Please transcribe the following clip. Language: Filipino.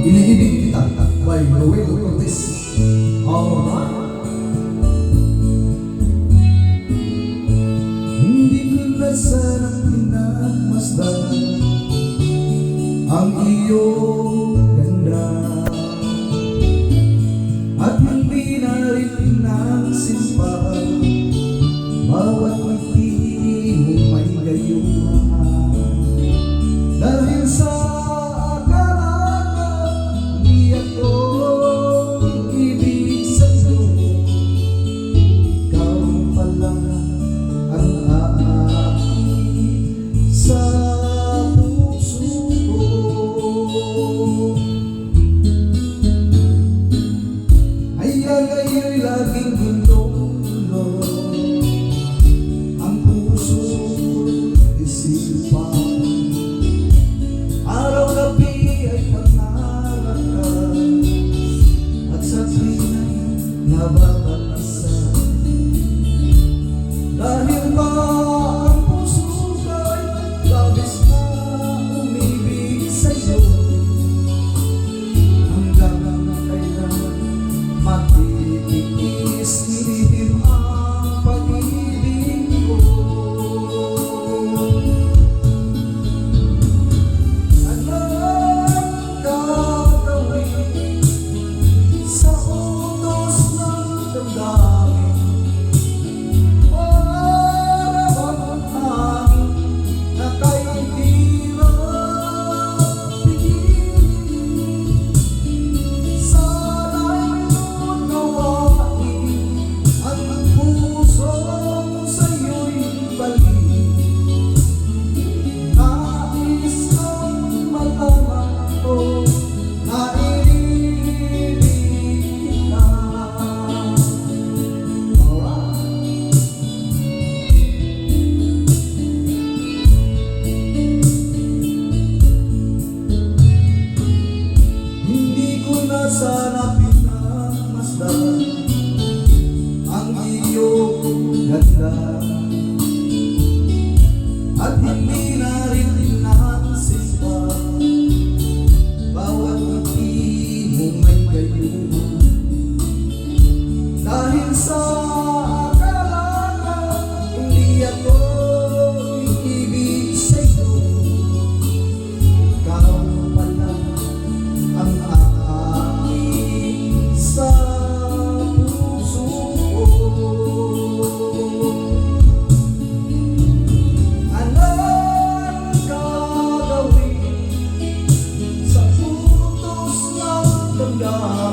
Iniibig Kita by Noel Cortez. Alright. Hindi ko na sanang pinagmasdan ang iyong ganda, at hindi na rin pinagsimpan bawat ngiti mo may gayuman. Dahil sa akala ko di ako ibig sa'yo, ikaw pala ang aking sa puso ko. Kaya ngayon'y laging gulo-gulo ang puso at isipan. Araw-gabi ay pangarap ka at sa tuwing nababalisan. Dahil ba ang puso ko'y labis na umibig sa'yo, hanggang kailan matitiis nilihim ang pag-ibig ko. Anong gagawin sa utos ng damdamin? Para bang hangin na kay hirap pigilin? Sana'y unawain ang pusong sa'yo'y balik. Nais kong malaman ko na iniibig kita. Alright. Hindi ko na sana pinagmasdan ang iyong ganda, at hindi na rin pinagsimpan bawat ngiti mo may gayuman. Dahil sa akala ko hindi ako iibig sa'yo, ikaw pala ang aking sa puso ko. Anong gagawin sa utos ng damdamin?